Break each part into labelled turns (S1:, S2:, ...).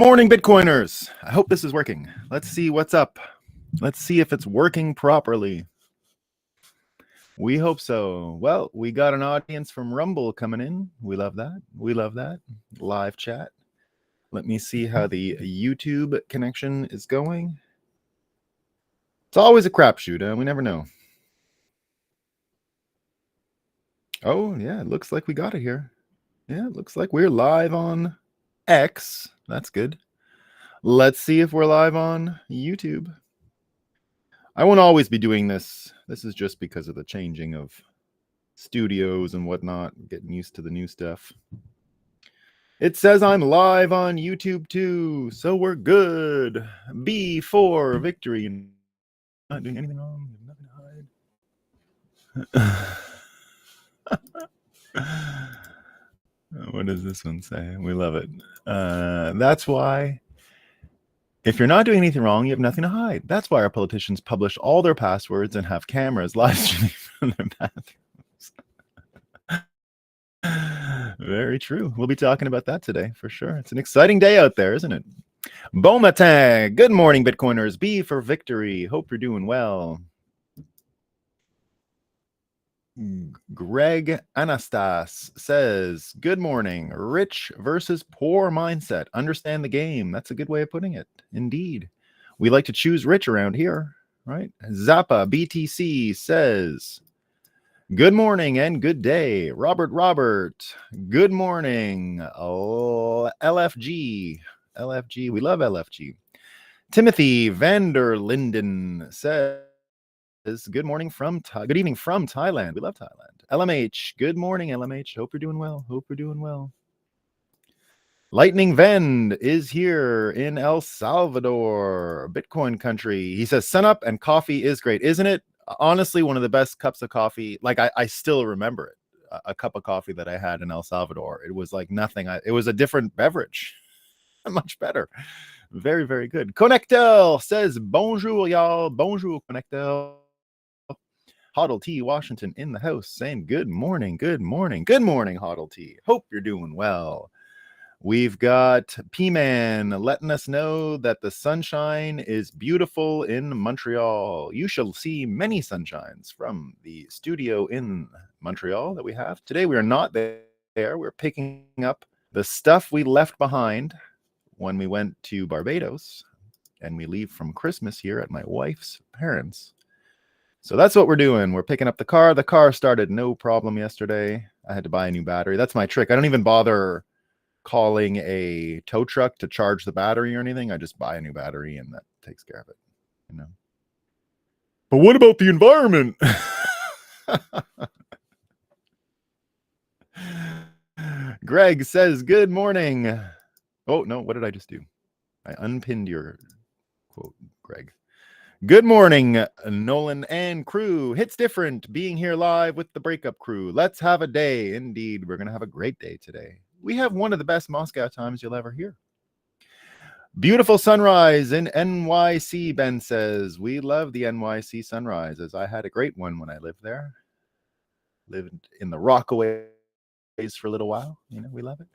S1: Morning, Bitcoiners. I hope this is working. Let's see what's up. Let's see if it's working properly. We hope so. Well, we got an audience from Rumble coming in. We love that. We love that. Live chat. Let me see how the YouTube connection is going. It's always a crapshoot. We never know. Oh, yeah. It looks like we got it here. Yeah, it looks like we're live on X. That's good. Let's see if we're live on YouTube. I won't always be doing this. This is just because of the changing of studios and whatnot, getting used to the new stuff. It says I'm live on YouTube too, so we're good. B for victory. Not doing anything wrong. Nothing to hide. What does this one say? We love it. That's why. If you're not doing anything wrong, you have nothing to hide. That's why our politicians publish all their passwords and have cameras live streaming from their bathrooms. Very true. We'll be talking about that today for sure. It's an exciting day out there, isn't it? Bomatang. Good morning, Bitcoiners. B for victory. Hope you're doing well. Greg Anastas says, good morning. Rich versus poor mindset. Understand the game. That's a good way of putting it. Indeed. We like to choose rich around here, right? Zappa BTC says, good morning and good day. Robert, good morning. LFG. We love LFG. Timothy Vander Linden says, good morning from good evening from Thailand. We love Thailand. LMH, good morning, LMH. Hope you're doing well. Lightning Vend is here in El Salvador, Bitcoin country. He says, sun up and coffee is great, isn't it? Honestly, one of the best cups of coffee. Like I still remember it. A cup of coffee that I had in El Salvador. It was like nothing. It was a different beverage. Much better. Very, very good. Connectel says, bonjour, y'all. Bonjour, Connectel. Hoddle T Washington in the house saying good morning, Hoddle T. Hope you're doing well. We've got P-Man letting us know that the sunshine is beautiful in Montreal. You shall see many sunshines from the studio in Montreal that we have. Today we are not there. We're picking up the stuff we left behind when we went to Barbados, and we leave from Christmas here at my wife's parents'. So that's what we're doing. We're picking up the car. The car started no problem yesterday. I had to buy a new battery. That's my trick. I don't even bother calling a tow truck to charge the battery or anything. I just buy a new battery and that takes care of it, you know. But what about the environment? Greg says, good morning. Oh, no, what did I just do? I unpinned your quote, Greg. Good morning, Nolan and crew. Hits different being here live with the Breakup crew. Let's have a day. Indeed, we're going to have a great day today. We have one of the best Moscow times you'll ever hear. Beautiful sunrise in NYC, Ben says. We love the NYC sunrises. I had a great one when I lived there. Lived in the Rockaways for a little while. You know, we love it.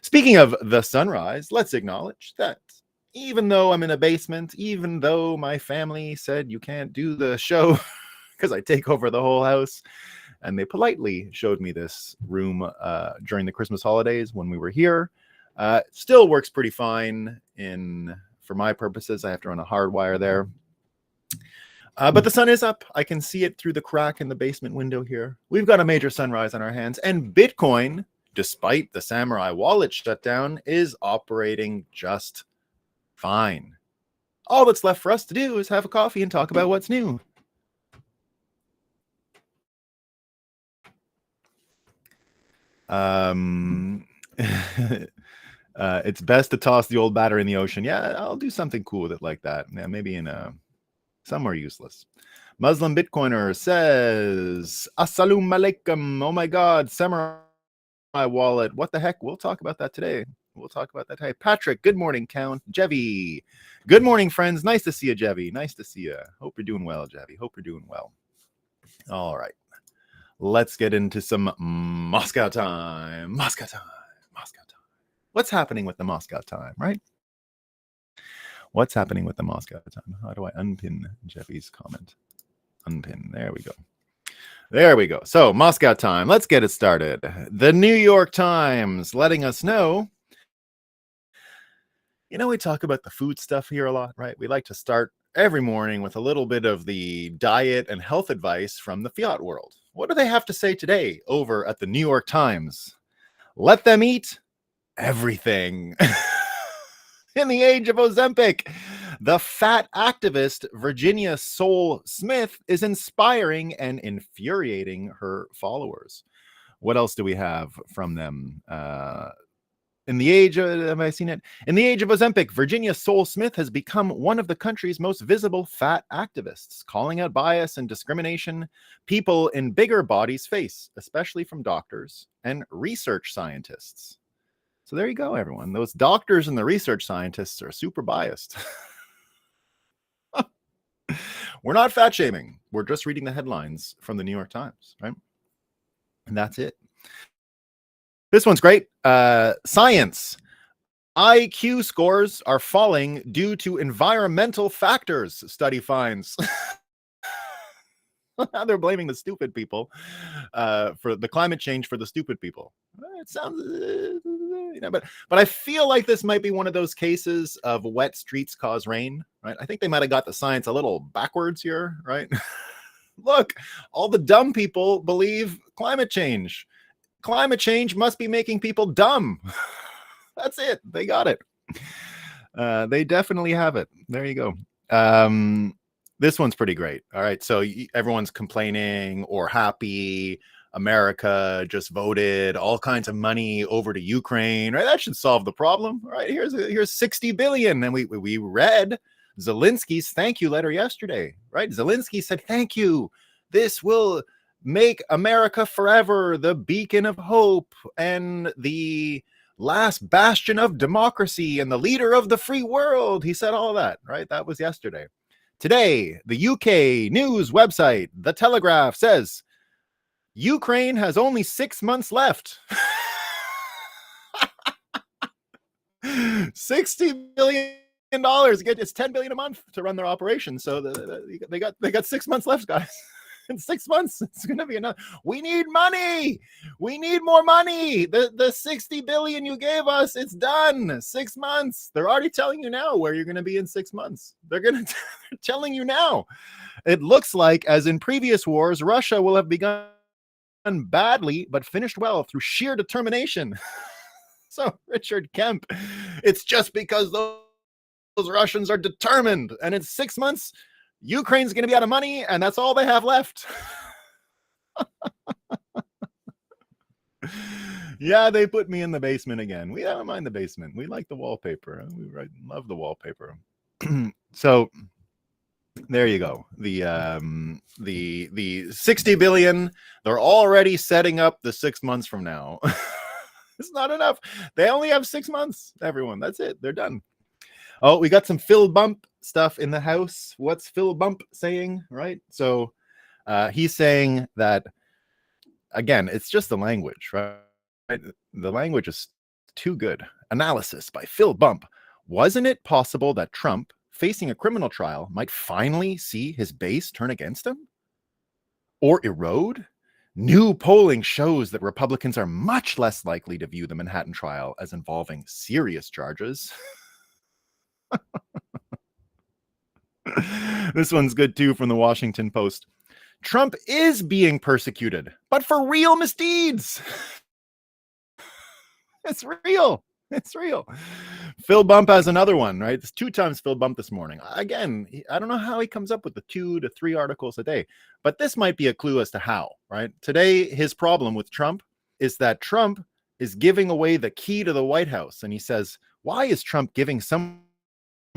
S1: Speaking of the sunrise, let's acknowledge that even though I'm in a basement, even though my family said you can't do the show because I take over the whole house, and they politely showed me this room during the Christmas holidays when we were here, still works pretty fine for my purposes. I have to run a hard wire there. But the sun is up. I can see it through the crack in the basement window here. We've got a major sunrise on our hands, and Bitcoin, despite the Samurai wallet shutdown, is operating just fine. All that's left for us to do is have a coffee and talk about what's new. It's best to toss the old battery in the ocean. Yeah, I'll do something cool with it like that. Yeah, maybe in somewhere useless. Muslim Bitcoiner says, Assalamu alaikum. Oh my God, Samurai wallet. What the heck? We'll talk about that today. Hey, Patrick, good morning, Count. Jevy, good morning, friends. Nice to see you, Jevy. Nice to see you. Hope you're doing well, Jevy. Hope you're doing well. All right. Let's get into some Moscow time. What's happening with the Moscow time, right? What's happening with the Moscow time? How do I unpin Jeffy's comment? Unpin. There we go. There we go. So Moscow time. Let's get it started. The New York Times letting us know. You know, we talk about the food stuff here a lot, right? We like to start every morning with a little bit of the diet and health advice from the Fiat world. What do they have to say today over at the New York Times? Let them eat everything. In the age of Ozempic, the fat activist Virginia Soul Smith is inspiring and infuriating her followers. What else do we have from them? In the age of, have I seen it? In the age of Ozempic, Virginia Soul Smith has become one of the country's most visible fat activists, calling out bias and discrimination people in bigger bodies face, especially from doctors and research scientists. So there you go, everyone. Those doctors and the research scientists are super biased. We're not fat shaming. We're just reading the headlines from the New York Times, right? And that's it. This one's great. Science. IQ scores are falling due to environmental factors, study finds. They're blaming the stupid people for the climate change for the stupid people. It sounds, but I feel like this might be one of those cases of wet streets cause rain, right? I think they might have got the science a little backwards here, right? Look, all the dumb people believe climate change. Climate change must be making people dumb. That's it. They got it. They definitely have it. There you go. This one's pretty great. All right. So everyone's complaining or happy. America just voted all kinds of money over to Ukraine, right? That should solve the problem, right? Here's 60 billion. And we read Zelensky's thank you letter yesterday, right? Zelensky said, thank you. This will make America forever the beacon of hope and the last bastion of democracy and the leader of the free world. He said all that, right? That was yesterday. Today, the UK news website, The Telegraph, says Ukraine has only 6 months left. $60 billion. It's $10 billion a month to run their operation. So they got 6 months left, guys. In 6 months, it's going to be enough. We need money. We need more money. The 60 billion you gave us, it's done. 6 months. They're already telling you now where you're going to be in 6 months. They're telling you now. It looks like, as in previous wars, Russia will have begun badly, but finished well through sheer determination. So, Richard Kemp, it's just because those Russians are determined, and in 6 months, Ukraine's going to be out of money, and that's all they have left. Yeah, they put me in the basement again. We don't mind the basement. We like the wallpaper. We love the wallpaper. So there you go. The 60 billion. They're already setting up the 6 months from now. It's not enough. They only have 6 months. Everyone, that's it. They're done. Oh, we got some Phil Bump stuff in the house. What's Phil Bump saying, right? So he's saying that, again, it's just the language, right? The language is too good. Analysis by Phil Bump. Wasn't it possible that Trump, facing a criminal trial, might finally see his base turn against him? Or erode? New polling shows that Republicans are much less likely to view the Manhattan trial as involving serious charges. This one's good too, from the Washington Post. Trump is being persecuted, but for real misdeeds. It's real. It's real. Phil Bump has another one, right? It's 2 times Phil Bump this morning. Again, I don't know how he comes up with the 2 to 3 articles a day, but this might be a clue as to how, right? Today, his problem with Trump is that Trump is giving away the key to the White House. And he says, why is Trump giving someone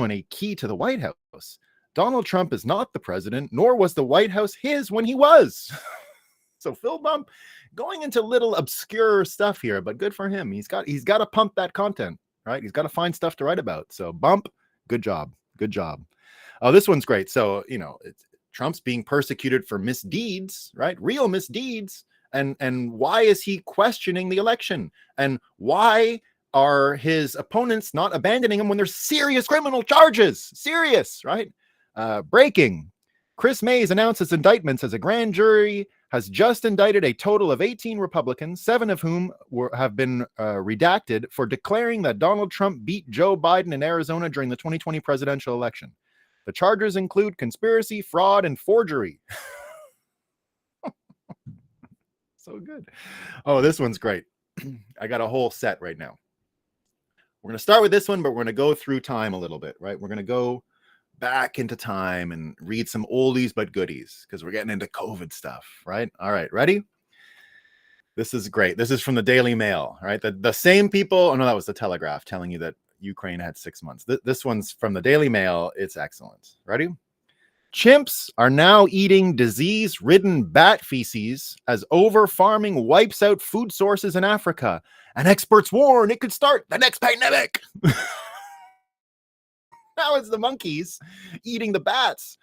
S1: a key to the White House? Donald Trump is not the president, nor was the White House his when he was. So Phil Bump going into little obscure stuff here, but good for him. He's got to pump that content, right? He's got to find stuff to write about. So Bump, good job. Good job. Oh, this one's great. So, Trump's being persecuted for misdeeds, right? Real misdeeds. And why is he questioning the election? And why are his opponents not abandoning him when there's serious criminal charges? Serious, right? Breaking. Chris Mays announces indictments as a grand jury has just indicted a total of 18 Republicans, 7 of whom have been redacted for declaring that Donald Trump beat Joe Biden in Arizona during the 2020 presidential election. The charges include conspiracy, fraud, and forgery. So good. Oh, this one's great. I got a whole set right now. We're going to start with this one, but we're going to go through time a little bit, right? We're going to go back into time and read some oldies but goodies because we're getting into COVID stuff, right? All right, ready? This is great. This is from the Daily Mail, right? The same people. Oh, no, that was the Telegraph telling you that Ukraine had 6 months. This one's from the Daily Mail. It's excellent. Ready? Chimps are now eating disease-ridden bat feces as over-farming wipes out food sources in Africa. And experts warn it could start the next pandemic. Now it's the monkeys eating the bats.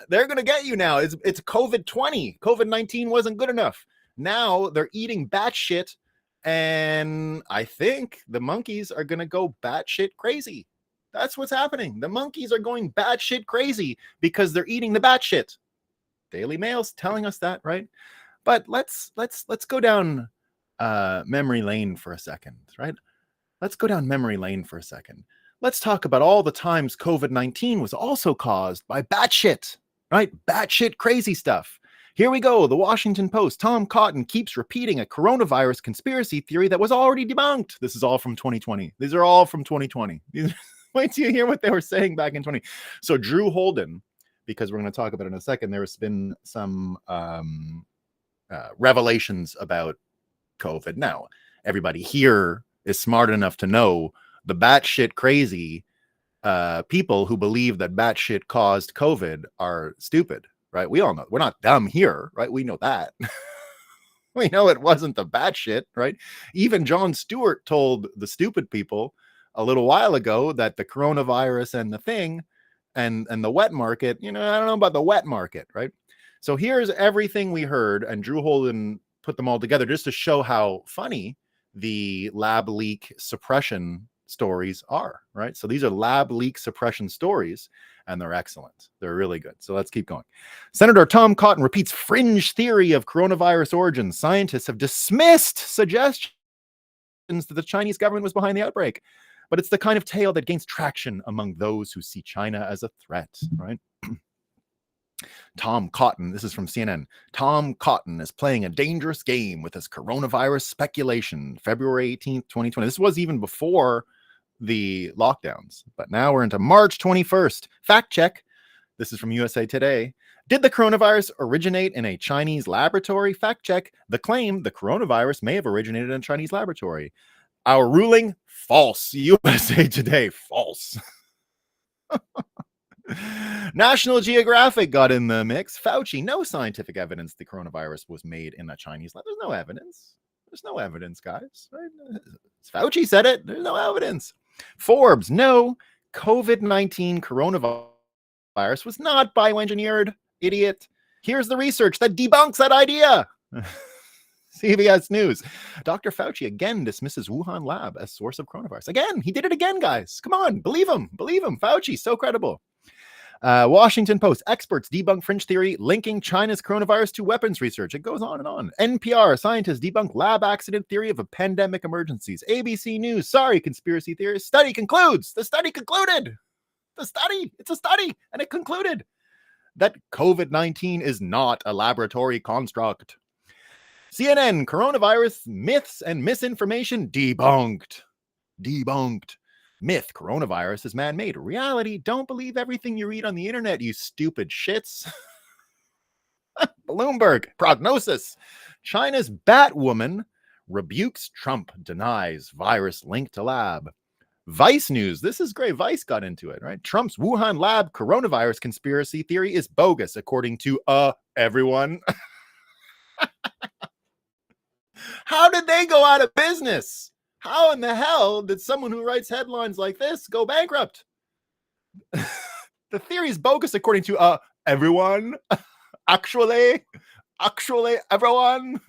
S1: They're going to get you now. It's COVID-20. COVID-19 wasn't good enough. Now they're eating bat shit. And I think the monkeys are going to go batshit crazy. That's what's happening. The monkeys are going batshit crazy because they're eating the bat shit. Daily Mail's telling us that, right? But let's go down memory lane for a second, right? Let's go down memory lane for a second. Let's talk about all the times COVID-19 was also caused by batshit, right? Batshit crazy stuff. Here we go. The Washington Post. Tom Cotton keeps repeating a coronavirus conspiracy theory that was already debunked. This is all from 2020. These are all from 2020. Wait till you hear what they were saying back in 20. So Drew Holden, because we're going to talk about it in a second, there's been some revelations about COVID. Now, everybody here is smart enough to know the batshit crazy people who believe that batshit caused COVID are stupid, right? We all know. We're not dumb here, right? We know that. We know it wasn't the batshit, right? Even Jon Stewart told the stupid people a little while ago that the coronavirus and the thing and the wet market, I don't know about the wet market, right? So here's everything we heard, and Drew Holden put them all together just to show how funny the lab leak suppression stories are, right? So these are lab leak suppression stories, and they're excellent. They're really good. So let's keep going. Senator Tom Cotton repeats fringe theory of coronavirus origins. Scientists have dismissed suggestions that the Chinese government was behind the outbreak, but it's the kind of tale that gains traction among those who see China as a threat, right? Tom Cotton, this is from CNN. Tom Cotton is playing a dangerous game with his coronavirus speculation. February 18th, 2020. This was even before the lockdowns, but now we're into March 21st. Fact check. This is from USA Today. Did the coronavirus originate in a Chinese laboratory? Fact check. The claim the coronavirus may have originated in a Chinese laboratory. Our ruling, false. USA Today, false. National Geographic got in the mix. Fauci, no scientific evidence the coronavirus was made in a Chinese lab. There's no evidence. There's no evidence, guys. Right? Fauci said it. There's no evidence. Forbes, no, COVID-19 coronavirus was not bioengineered, idiot. Here's the research that debunks that idea. CBS News. Dr. Fauci again dismisses Wuhan lab as source of coronavirus. Again, he did it again, guys. Come on, believe him. Believe him. Fauci, so credible. Washington Post. Experts debunk fringe theory linking China's coronavirus to weapons research. It goes on and on. NPR. Scientists debunk lab accident theory of a pandemic emergencies. ABC News. Sorry, conspiracy theorists. Study concludes. The study concluded. The study. It's a study. And it concluded that COVID-19 is not a laboratory construct. CNN. Coronavirus myths and misinformation debunked. Debunked. Myth, coronavirus is man-made. Reality, don't believe everything you read on the internet, you stupid shits. Bloomberg, prognosis. China's Batwoman rebukes Trump, denies virus linked to lab. Vice News, this is great. Vice got into it, right? Trump's Wuhan lab coronavirus conspiracy theory is bogus, according to everyone. How did they go out of business? How in the hell did someone who writes headlines like this go bankrupt? The theory is bogus according to everyone. Actually, everyone.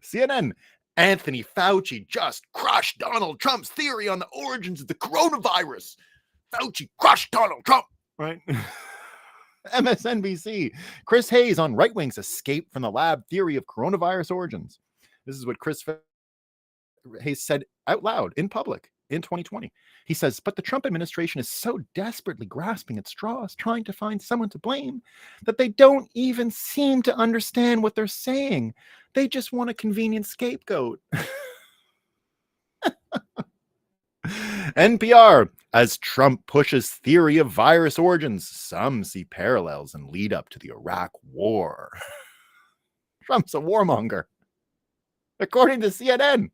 S1: CNN. Anthony Fauci just crushed Donald Trump's theory on the origins of the coronavirus. Fauci crushed Donald Trump, right? MSNBC, Chris Hayes on right wing's escape from the lab theory of coronavirus origins. This is what Chris Hayes said out loud in public in 2020. He says, but the Trump administration is so desperately grasping at straws, trying to find someone to blame, that they don't even seem to understand what they're saying. They just want a convenient scapegoat. NPR, as Trump pushes theory of virus origins, some see parallels and lead up to the Iraq War. Trump's a warmonger, according to CNN.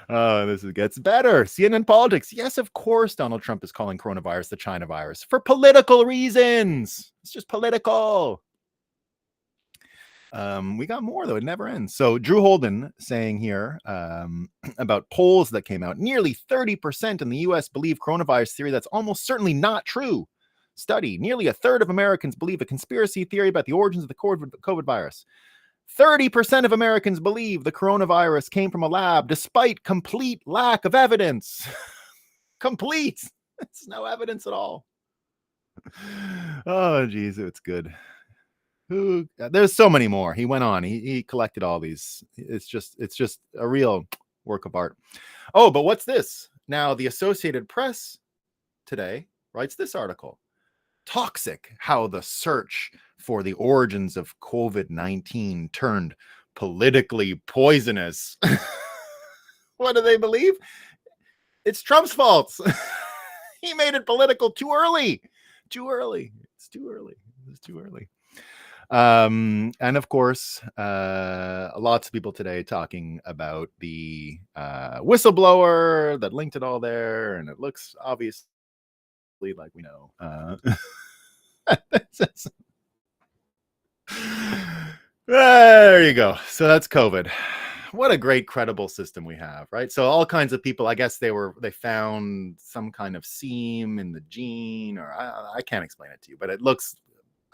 S1: This gets better. CNN Politics. Yes, of course, Donald Trump is calling coronavirus the China virus for political reasons. It's just political. We got more, though. It never ends. So Drew Holden saying here about polls that came out. Nearly 30% in the U.S. believe coronavirus theory that's almost certainly not true. Study. Nearly a third of Americans believe a conspiracy theory about the origins of the COVID virus. 30% of Americans believe the coronavirus came from a lab despite complete lack of evidence. Complete. There's no evidence at all. Oh, geez, it's good. There's so many more. He went on. He collected all these. It's just a real work of art. Oh, but what's this? Now, the Associated Press today writes this article. Toxic, how the search for the origins of COVID-19 turned politically poisonous. What do they believe? It's Trump's fault. He made it political too early. Too early. It's too early. It's too early. And of course, lots of people today talking about the whistleblower that linked it all there, and it looks obviously like we know. There you go. So that's COVID. What a great credible system we have, right? So all kinds of people, I guess they found some kind of seam in the gene, or I can't explain it to you, but it looks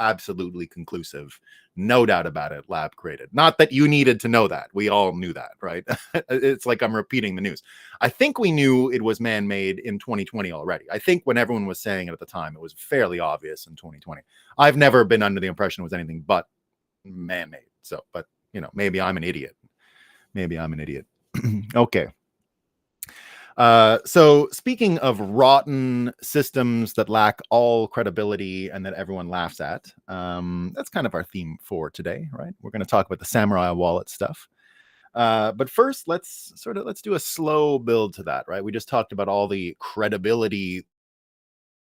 S1: absolutely conclusive. No doubt about it. Lab created. Not that you needed to know that. We all knew that, right? It's like I'm repeating the news. I think we knew it was man-made in 2020 already. I think when everyone was saying it at the time, it was fairly obvious in 2020. I've never been under the impression it was anything but man-made. So, but maybe I'm an idiot. Okay. So speaking of rotten systems that lack all credibility and that everyone laughs at, that's kind of our theme for today, right? We're going to talk about the samurai wallet stuff. But first, let's do a slow build to that, right? We just talked about all the credibility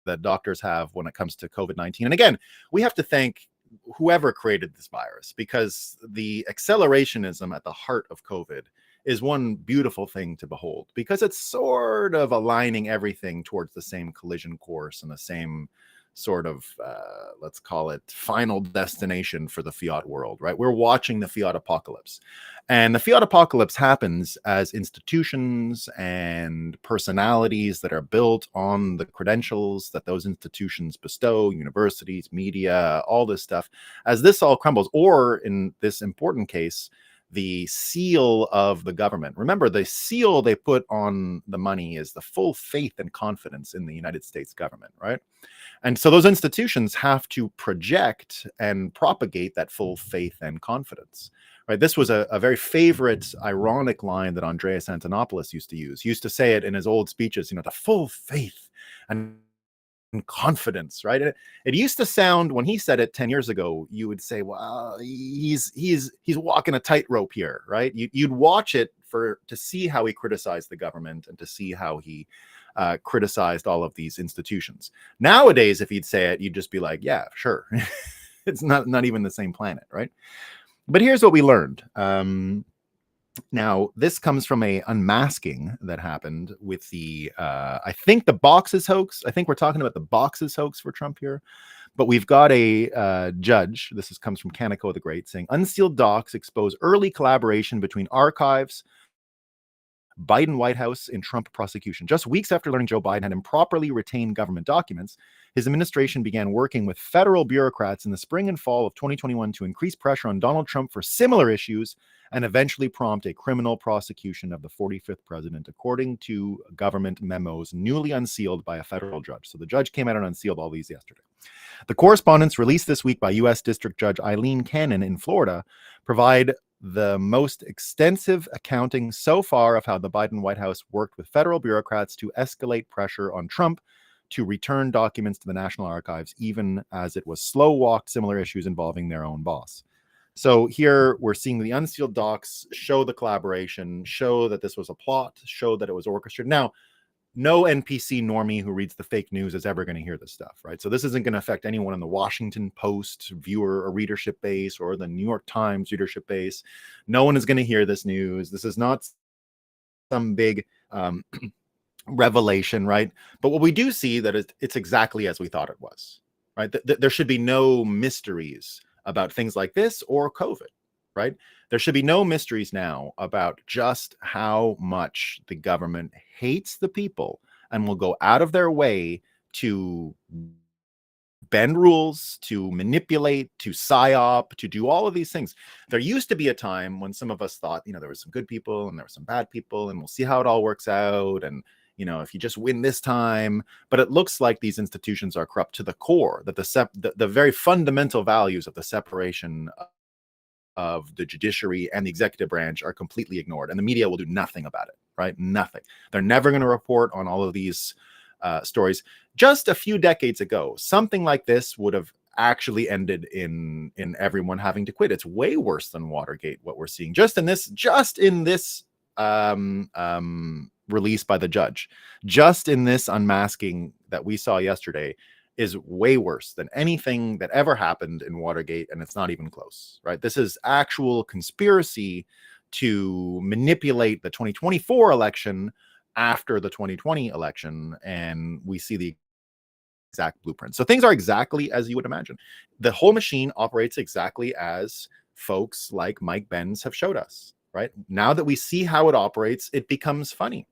S1: that doctors have when it comes to COVID-19. And again, we have to thank whoever created this virus, because the accelerationism at the heart of COVID is one beautiful thing to behold, because it's sort of aligning everything towards the same collision course and the same sort of, let's call it, final destination for the fiat world, right? We're watching the fiat apocalypse. And the fiat apocalypse happens as institutions and personalities that are built on the credentials that those institutions bestow, universities, media, all this stuff, as this all crumbles, or in this important case, the seal of the government. Remember, the seal they put on the money is the full faith and confidence in the United States government, right? And so those institutions have to project and propagate that full faith and confidence, right? This was a very favorite, ironic line that Andreas Antonopoulos used to use. He used to say it in his old speeches, the full faith and confidence, right? It used to sound, when he said it 10 years ago, you would say, well, he's walking a tightrope here, right? You'd watch it to see how he criticized the government and to see how he criticized all of these institutions. Nowadays, if he'd say it, you'd just be like, yeah, sure. It's not even the same planet, right? But here's what we learned. Now, this comes from a unmasking that happened with the, I think the boxes hoax. I think we're talking about the boxes hoax for Trump here. But we've got a judge, comes from Kaneko the Great, saying, unsealed docs expose early collaboration between archives Biden White House in Trump prosecution. Just weeks after learning Joe Biden had improperly retained government documents, his administration began working with federal bureaucrats in the spring and fall of 2021 to increase pressure on Donald Trump for similar issues and eventually prompt a criminal prosecution of the 45th president, according to government memos newly unsealed by a federal judge. So the judge came out and unsealed all these yesterday. The correspondence released this week by U.S. District Judge Eileen Cannon in Florida provide the most extensive accounting so far of how the Biden White House worked with federal bureaucrats to escalate pressure on Trump to return documents to the National Archives, even as it was slow-walked similar issues involving their own boss. So here we're seeing the unsealed docs show the collaboration, show that this was a plot, show that it was orchestrated. Now, no NPC normie who reads the fake news is ever going to hear this stuff, right? So this isn't going to affect anyone in the Washington Post viewer or readership base or the New York Times readership base. No one is going to hear this news. This is not some big revelation, right? But what we do see that it's exactly as we thought it was, right? There should be no mysteries about things like this or COVID, right? There should be no mysteries now about just how much the government hates the people and will go out of their way to bend rules, to manipulate, to psyop, to do all of these things. There used to be a time when some of us thought, there were some good people and there were some bad people, and we'll see how it all works out. And, if you just win this time. But it looks like these institutions are corrupt to the core, that the very fundamental values of the separation of the judiciary and the executive branch are completely ignored, and the media will do nothing about it, right? Nothing. They're never going to report on all of these stories. Just a few decades ago, something like this would have actually ended in everyone having to quit. It's way worse than Watergate, what we're seeing just in this release by the judge, just in this unmasking that we saw yesterday, is way worse than anything that ever happened in Watergate, and it's not even close, right? This is actual conspiracy to manipulate the 2024 election after the 2020 election, and we see the exact blueprint. So things are exactly as you would imagine. The whole machine operates exactly as folks like Mike Benz have showed us, right? Now that we see how it operates, it becomes funny.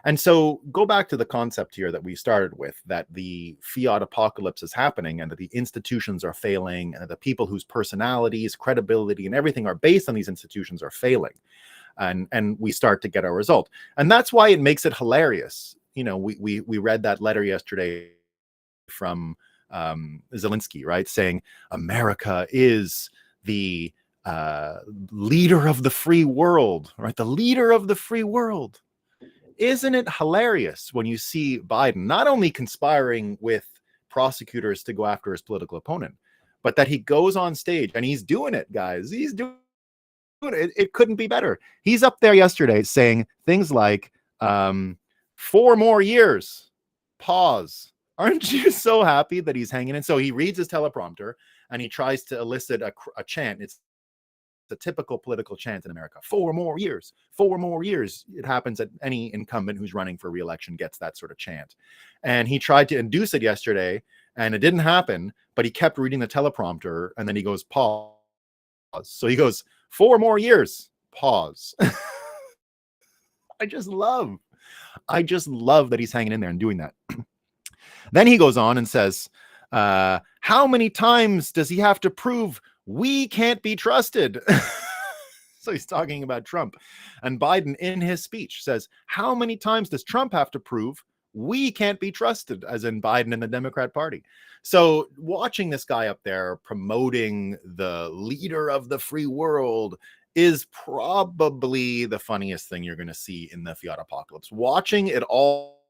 S1: And so go back to the concept here that we started with, that the fiat apocalypse is happening and that the institutions are failing and that the people whose personalities, credibility, and everything are based on these institutions are failing. And we start to get our result. And that's why it makes it hilarious. We read that letter yesterday from Zelensky, right? Saying America is the leader of the free world, right? The leader of the free world. Isn't it hilarious when you see Biden not only conspiring with prosecutors to go after his political opponent, but that he goes on stage and he's doing it, guys. He's doing it. It couldn't be better. He's up there yesterday saying things like, 4 more years, pause. Aren't you so happy that he's hanging in? So he reads his teleprompter and he tries to elicit a chant. It's the typical political chant in America. 4 more years, 4 more years. It happens that any incumbent who's running for re-election gets that sort of chant. And he tried to induce it yesterday and it didn't happen, but he kept reading the teleprompter and then he goes, pause. So he goes, 4 more years, pause. I just love that he's hanging in there and doing that. Then he goes on and says, how many times does he have to prove we can't be trusted? So he's talking about Trump. And Biden in his speech says, how many times does Trump have to prove we can't be trusted, as in Biden and the Democrat Party? So watching this guy up there promoting the leader of the free world is probably the funniest thing you're going to see in the fiat apocalypse. Watching it all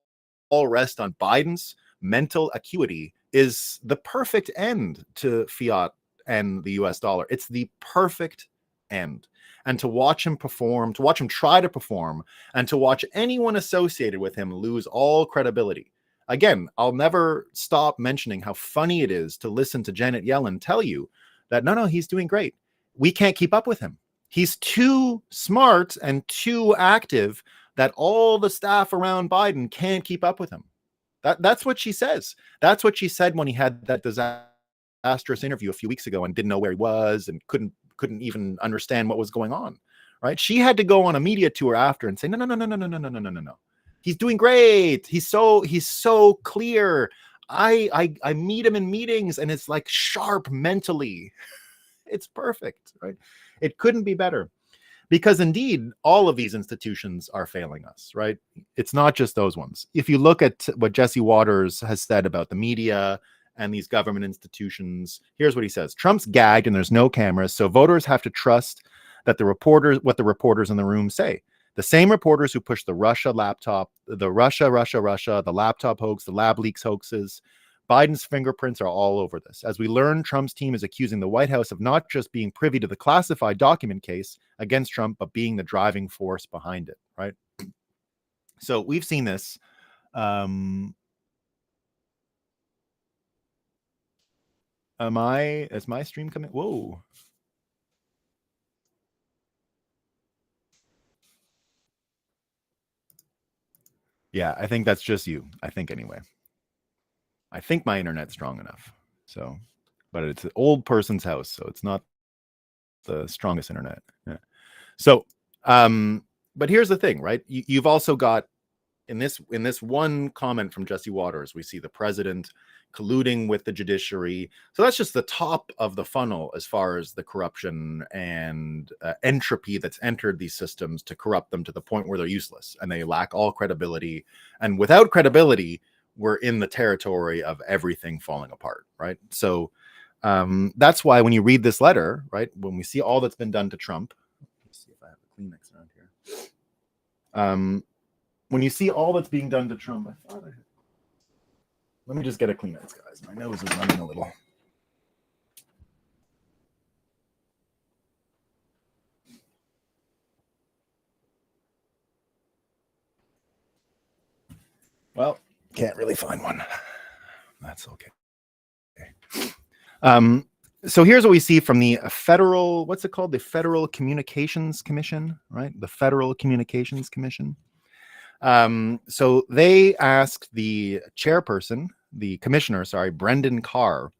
S1: rest on Biden's mental acuity is the perfect end to fiat and the US dollar. It's the perfect end. And to watch him perform, to watch him try to perform, and to watch anyone associated with him lose all credibility. Again, I'll never stop mentioning how funny it is to listen to Janet Yellen tell you that, no, he's doing great. We can't keep up with him. He's too smart and too active that all the staff around Biden can't keep up with him. That's what she says. That's what she said when he had that disastrous interview a few weeks ago and didn't know where he was and couldn't even understand what was going on, right? She had to go on a media tour after and say, no. He's doing great. He's so clear. I meet him in meetings and it's like sharp mentally. It's perfect, right? It couldn't be better. Because indeed, all of these institutions are failing us, right? It's not just those ones. If you look at what Jesse Waters has said about the media and these government institutions, here's what he says. Trump's gagged and there's no cameras, so voters have to trust that what the reporters in the room say. The same reporters who pushed the Russia, the laptop hoax, the lab leaks hoaxes. Biden's fingerprints are all over this. As we learn, Trump's team is accusing the White House of not just being privy to the classified document case against Trump, but being the driving force behind it, right? So we've seen this. Is my stream coming? Whoa. Yeah, I think that's just you. I think anyway. I think my internet's strong enough. So, but it's an old person's house, so it's not the strongest internet. Yeah. So, but here's the thing, right? You've also got in this one comment from Jesse Waters, we see the president colluding with the judiciary. So that's just the top of the funnel as far as the corruption and entropy that's entered these systems to corrupt them to the point where they're useless and they lack all credibility. And without credibility, we're in the territory of everything falling apart, right? So that's why when you read this letter, right, when we see all that's been done to Trump, let's see if I have a Kleenex around here. When you see all that's being done to Trump, let me just get a Kleenex, guys. My nose is running a little. Well, can't really find one. That's okay. So here's what we see from the federal, what's it called? The Federal Communications Commission, right? The Federal Communications Commission. So they asked the chairperson, the commissioner, Brendan Carr,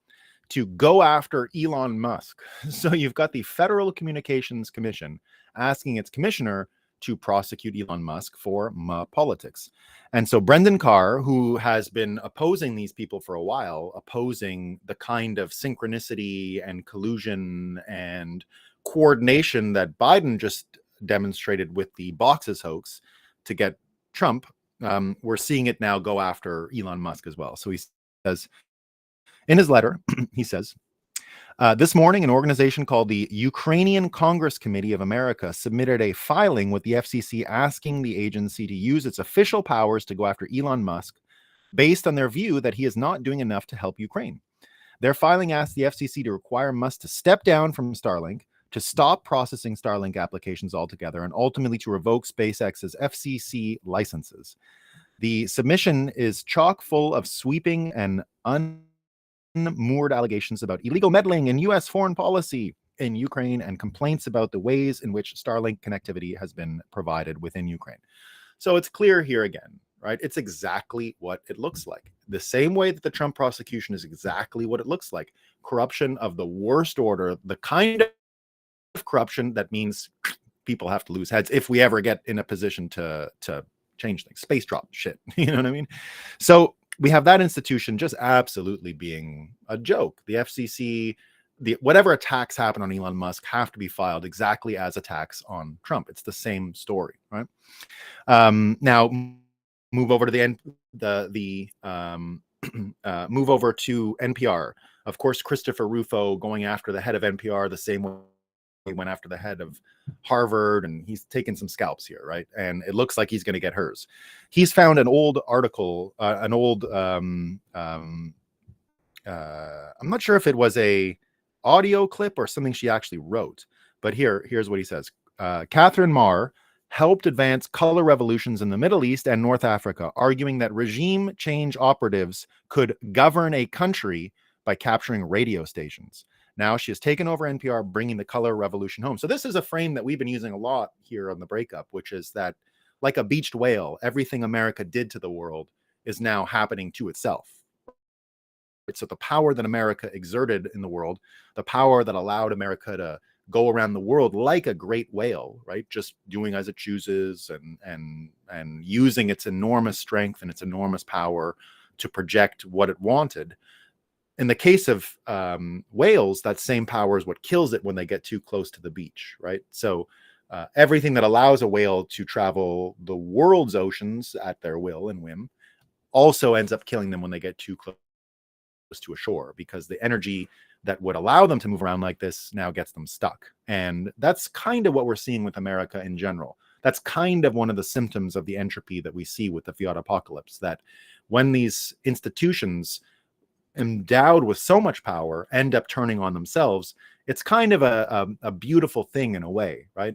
S1: to go after Elon Musk. So you've got the Federal Communications Commission asking its commissioner to prosecute Elon Musk for politics. And so Brendan Carr, who has been opposing these people for a while, opposing the kind of synchronicity and collusion and coordination that Biden just demonstrated with the boxes hoax to get Trump, we're seeing it now go after Elon Musk as well. So he says in his letter, he says, this morning, an organization called the Ukrainian Congress Committee of America submitted a filing with the FCC asking the agency to use its official powers to go after Elon Musk based on their view that he is not doing enough to help Ukraine. Their filing asked the FCC to require Musk to step down from Starlink, to stop processing Starlink applications altogether, and ultimately to revoke SpaceX's FCC licenses. The submission is chock full of sweeping and unmoored allegations about illegal meddling in U.S. foreign policy in Ukraine and complaints about the ways in which Starlink connectivity has been provided within Ukraine. So it's clear here again, right? It's exactly what it looks like. The same way that the Trump prosecution is exactly what it looks like. Corruption of the worst order, the kind of corruption that means people have to lose heads if we ever get in a position to change things. Space drop shit. You know what I mean? So we have that institution just absolutely being a joke. The FCC, whatever attacks happen on Elon Musk have to be filed exactly as attacks on Trump. It's the same story, right? Now move over to move over to NPR. Of course, Christopher Rufo going after the head of NPR the same way he went after the head of Harvard, and he's taken some scalps here, right? And it looks like he's going to get hers. He's found an old article, I'm not sure if it was a audio clip or something she actually wrote, but here's what he says. Catherine Marr helped advance color revolutions in the Middle East and North Africa, arguing that regime change operatives could govern a country by capturing radio stations. Now she has taken over NPR, bringing the color revolution home. So this is a frame that we've been using a lot here on the Breakup, which is that like a beached whale, everything America did to the world is now happening to itself. So the power that America exerted in the world, the power that allowed America to go around the world like a great whale, right? Just doing as it chooses and using its enormous strength and its enormous power to project what it wanted. In the case of whales, that same power is what kills it when they get too close to the beach, right? So everything that allows a whale to travel the world's oceans at their will and whim also ends up killing them when they get too close to a shore, because the energy that would allow them to move around like this now gets them stuck. And that's kind of what we're seeing with America in general. That's kind of one of the symptoms of the entropy that we see with the Fiat apocalypse, that when these institutions endowed with so much power end up turning on themselves, it's kind of a beautiful thing in a way, right?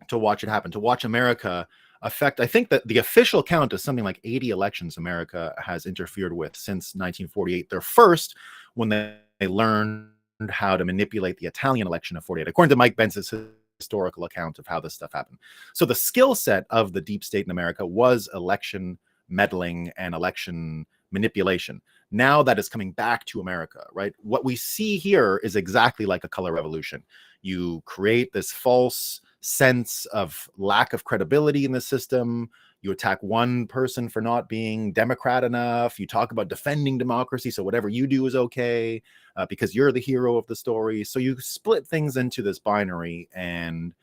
S1: To watch it happen, to watch America affect. I think that the official count is something like 80 elections America has interfered with since 1948. Their first, when they learned how to manipulate the Italian election of 48, according to Mike Pence's historical account of how this stuff happened. So the skill set of the deep state in America was election meddling and election manipulation. Now that is coming back to America, right? What we see here is exactly like a color revolution. You create this false sense of lack of credibility in the system. You attack one person for not being Democrat enough. You talk about defending democracy, so whatever you do is okay because you're the hero of the story. So you split things into this binary, and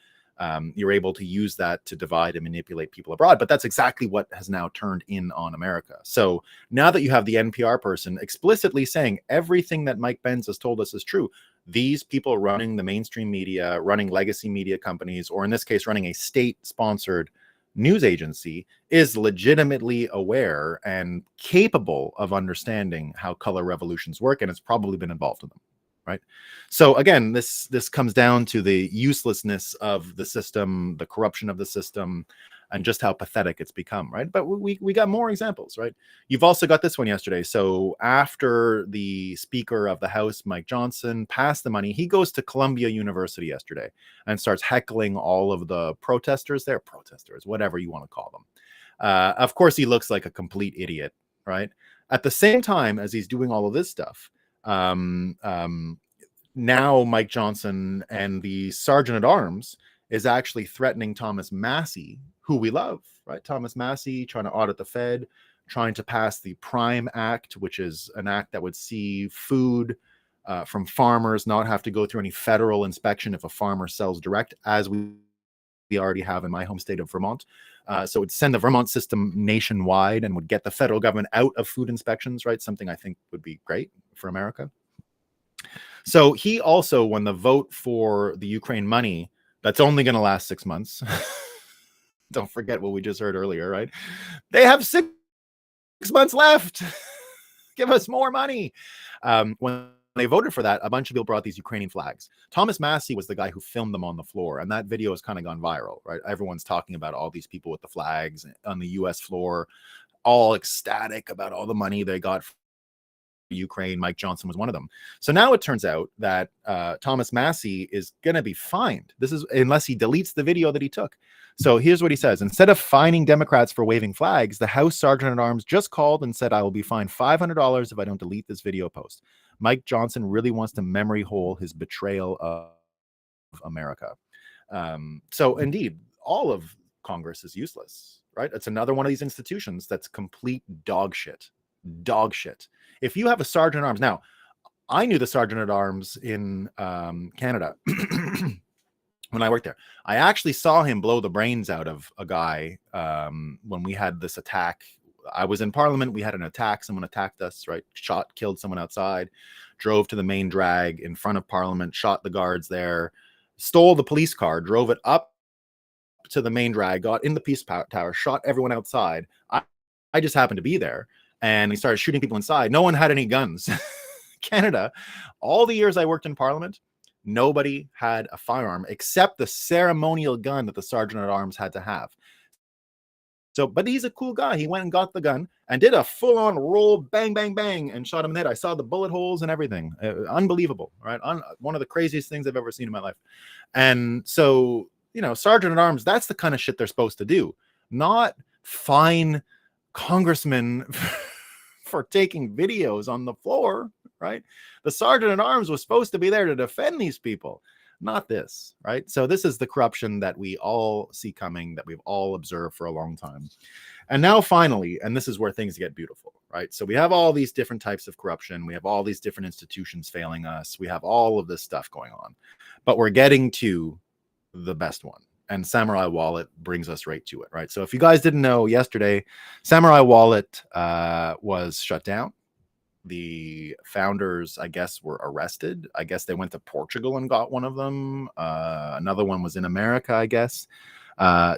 S1: you're able to use that to divide and manipulate people abroad. But that's exactly what has now turned in on America. So now that you have the NPR person explicitly saying everything that Mike Benz has told us is true, these people running the mainstream media, running legacy media companies, or in this case, running a state-sponsored news agency, is legitimately aware and capable of understanding how color revolutions work, and it's probably been involved in them, right? So again, this comes down to the uselessness of the system, the corruption of the system, and just how pathetic it's become, right? But we got more examples, right? You've also got this one yesterday. So after the Speaker of the House, Mike Johnson, passed the money, he goes to Columbia University yesterday and starts heckling all of the protesters there, whatever you want to call them. Of course, he looks like a complete idiot, right? At the same time as he's doing all of this stuff, now Mike Johnson and the Sergeant at Arms is actually threatening Thomas Massie, who we love, right? Thomas Massie trying to audit the Fed, trying to pass the Prime Act, which is an act that would see food from farmers not have to go through any federal inspection if a farmer sells direct, as we already have in my home state of Vermont. So it would send the Vermont system nationwide and would get the federal government out of food inspections, right? Something I think would be great for America. So he also, when the vote for the Ukraine money, that's only going to last 6 months. Don't forget what we just heard earlier, right? They have 6 months left. Give us more money. When they voted for that, a bunch of people brought these Ukrainian flags. Thomas Massie was the guy who filmed them on the floor, and that video has kind of gone viral, right? Everyone's talking about all these people with the flags on the US floor, all ecstatic about all the money they got from Ukraine. Mike Johnson was one of them. So now it turns out that Thomas Massie is going to be fined. This is unless he deletes the video that he took. So here's what he says. Instead of fining Democrats for waving flags, the House Sergeant at Arms just called and said, I will be fined $500 if I don't delete this video post. Mike Johnson really wants to memory hole his betrayal of America. So indeed, all of Congress is useless, right? It's another one of these institutions that's complete dog shit. Dog shit. If you have a Sergeant at Arms, now I knew the Sergeant at Arms in Canada when I worked there. I actually saw him blow the brains out of a guy when we had this attack. I was in Parliament. We had an attack. Someone attacked us, right? Killed someone outside, drove to the main drag in front of Parliament, shot the guards there, stole the police car, drove it up to the main drag, got in the peace tower, shot everyone outside. I just happened to be there. And he started shooting people inside. No one had any guns. Canada, all the years I worked in Parliament, nobody had a firearm except the ceremonial gun that the Sergeant at Arms had to have. So, but he's a cool guy. He went and got the gun and did a full-on roll, bang, bang, bang, and shot him in the head. I saw the bullet holes and everything. Unbelievable, right? One of the craziest things I've ever seen in my life. And so, you know, Sergeant at Arms, that's the kind of shit they're supposed to do, not fine congressmen for taking videos on the floor, right? The Sergeant at Arms was supposed to be there to defend these people. Not this, right? So this is the corruption that we all see coming, that we've all observed for a long time. And now finally, and this is where things get beautiful, right? So we have all these different types of corruption. We have all these different institutions failing us. We have all of this stuff going on, but we're getting to the best one. And Samurai Wallet brings us right to it, right? So if you guys didn't know, yesterday, Samurai Wallet was shut down. The founders, I guess, were arrested. I guess they went to Portugal and got one of them. Another one was in America, I guess.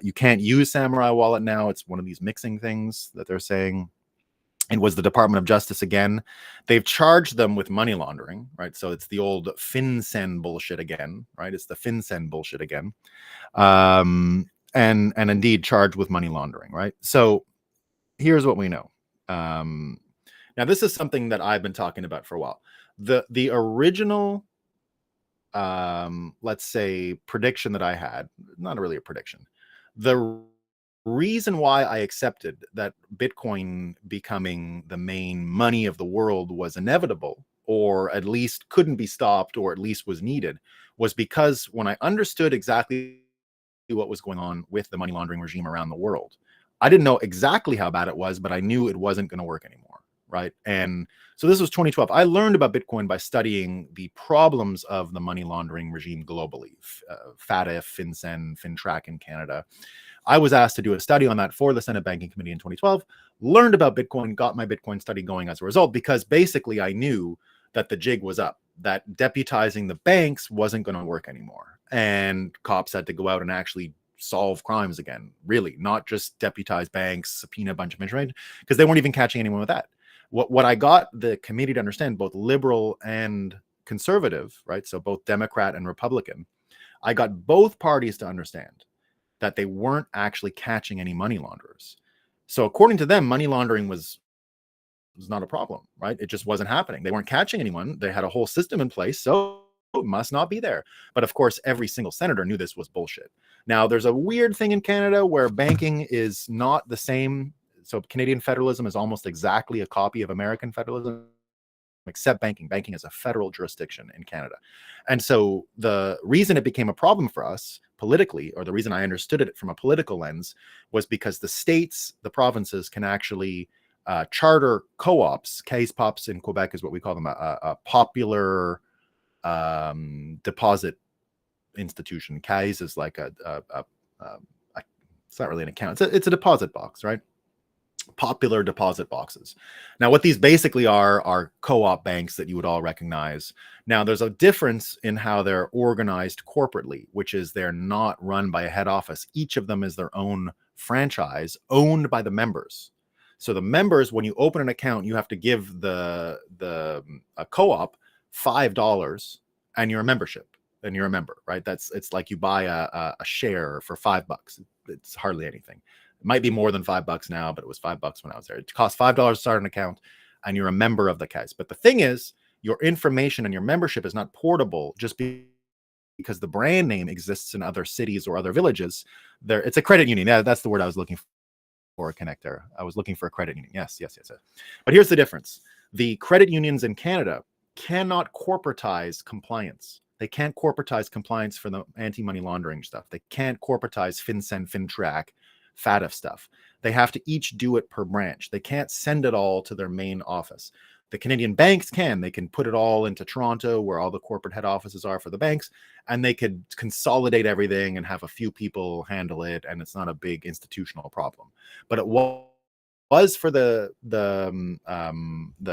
S1: You can't use Samurai Wallet now. It's one of these mixing things that they're saying. It was the Department of Justice again. They've charged them with money laundering, right? So it's the old FinCEN bullshit again, right? It's the FinCEN bullshit again. And indeed charged with money laundering, right? So here's what we know. Now, this is something that I've been talking about for a while. The original, let's say, prediction that I had, not really a prediction. The reason why I accepted that Bitcoin becoming the main money of the world was inevitable, or at least couldn't be stopped, or at least was needed, was because when I understood exactly what was going on with the money laundering regime around the world, I didn't know exactly how bad it was, but I knew it wasn't going to work anymore. Right. And so this was 2012. I learned about Bitcoin by studying the problems of the money laundering regime globally, FATF, FinCEN, FinTrack in Canada. I was asked to do a study on that for the Senate Banking Committee in 2012, learned about Bitcoin, got my Bitcoin study going as a result, because basically I knew that the jig was up, that deputizing the banks wasn't going to work anymore. And cops had to go out and actually solve crimes again, really, not just deputize banks, subpoena a bunch of information, because they weren't even catching anyone with that. What I got the committee to understand, both liberal and conservative, right? So both Democrat and Republican, I got both parties to understand that they weren't actually catching any money launderers. So according to them, money laundering was not a problem, right? It just wasn't happening. They weren't catching anyone. They had a whole system in place, so it must not be there. But of course, every single senator knew this was bullshit. Now, there's a weird thing in Canada where banking is not the same. So Canadian federalism is almost exactly a copy of American federalism, except banking. Banking is a federal jurisdiction in Canada. And so the reason it became a problem for us politically, or the reason I understood it from a political lens, was because the states, the provinces, can actually charter co-ops. Case pops in Quebec is what we call them, a popular deposit institution. Case is like it's not really an account. It's a deposit box, right? Popular deposit boxes. Now, what these basically are co-op banks that you would all recognize. Now, there's a difference in how they're organized corporately, which is they're not run by a head office. Each of them is their own franchise owned by the members. So the members, when you open an account, you have to give a co-op $5 and you're a membership, and you're a member, right? It's like you buy a share for $5. It's hardly anything. It might be more than $5 now, but it was $5 when I was there. It costs $5 to start an account, and you're a member of the case. But the thing is, your information and your membership is not portable just because the brand name exists in other cities or other villages. It's a credit union. Yeah, that's the word I was looking for. A connector. I was looking for a credit union. Yes. But here's the difference. The credit unions in Canada cannot corporatize compliance. They can't corporatize compliance for the anti-money laundering stuff. They can't corporatize FinCEN, FinTrack, FATF stuff. They have to each do it per branch. They can't send it all to their main office. The Canadian banks can. They can put it all into Toronto, where all the corporate head offices are for the banks, and they could consolidate everything and have a few people handle it, and it's not a big institutional problem. But it was for the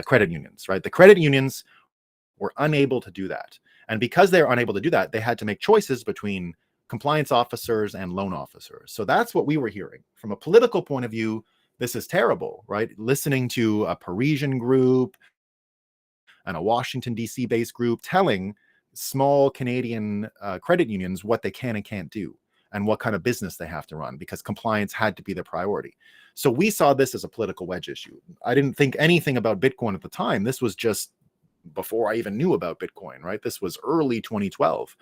S1: credit unions, right? The credit unions were unable to do that. And because they're unable to do that, they had to make choices between compliance officers and loan officers. So that's what we were hearing. From a political point of view, this is terrible, right? Listening to a Parisian group and a Washington, D.C. based group telling small Canadian credit unions what they can and can't do and what kind of business they have to run, because compliance had to be the priority. So we saw this as a political wedge issue. I didn't think anything about Bitcoin at the time. This was just before I even knew about Bitcoin, right? This was early 2012.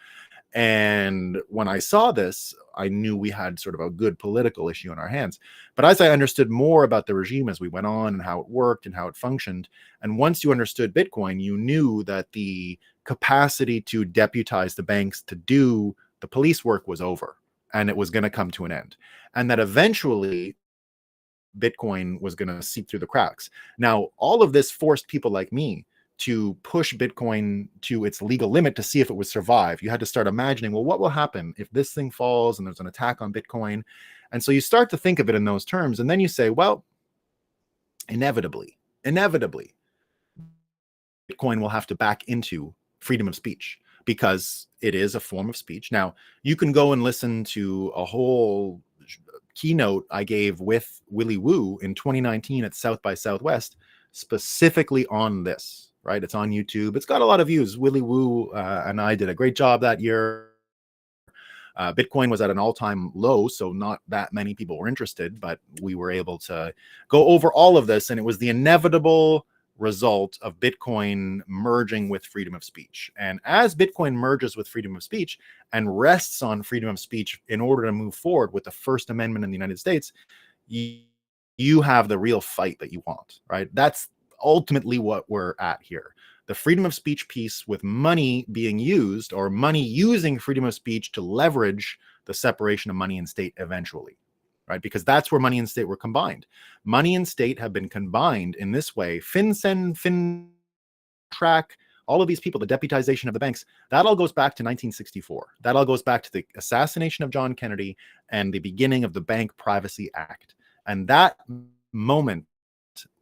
S1: And when I saw this, I knew we had sort of a good political issue on our hands. But as I understood more about the regime as we went on and how it worked and how it functioned, and once you understood Bitcoin, you knew that the capacity to deputize the banks to do the police work was over, and it was going to come to an end. And that eventually Bitcoin was going to seep through the cracks. Now, all of this forced people like me to push Bitcoin to its legal limit to see if it would survive. You had to start imagining, well, what will happen if this thing falls and there's an attack on Bitcoin? And so you start to think of it in those terms. And then you say, well, inevitably, Bitcoin will have to back into freedom of speech because it is a form of speech. Now, you can go and listen to a whole keynote I gave with Willy Woo in 2019 at South by Southwest, specifically on this, right? It's on YouTube. It's got a lot of views. Willy Woo and I did a great job that year. Bitcoin was at an all-time low, so not that many people were interested, but we were able to go over all of this, and it was the inevitable result of Bitcoin merging with freedom of speech. And as Bitcoin merges with freedom of speech and rests on freedom of speech in order to move forward with the First Amendment in the United States, you have the real fight that you want, right? That's ultimately what we're at here. The freedom of speech piece with money being used, or money using freedom of speech to leverage the separation of money and state eventually, right? Because that's where money and state were combined. Money and state have been combined in this way. FinCEN, FinTrack, all of these people, the deputization of the banks, that all goes back to 1964. That all goes back to the assassination of John Kennedy and the beginning of the Bank Privacy Act. And that moment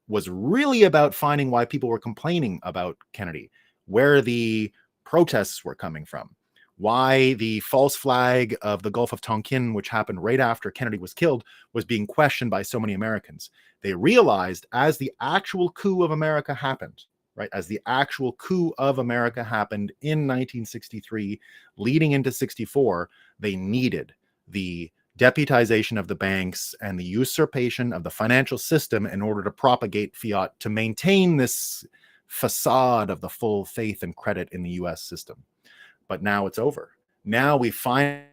S1: was really about finding why people were complaining about Kennedy, where the protests were coming from, why the false flag of the Gulf of Tonkin, which happened right after Kennedy was killed, was being questioned by so many Americans. They realized as the actual coup of America happened, right, as the actual coup of America happened in 1963, leading into 64, they needed the deputization of the banks and the usurpation of the financial system in order to propagate fiat to maintain this facade of the full faith and credit in the US system. But now it's over. Now we finally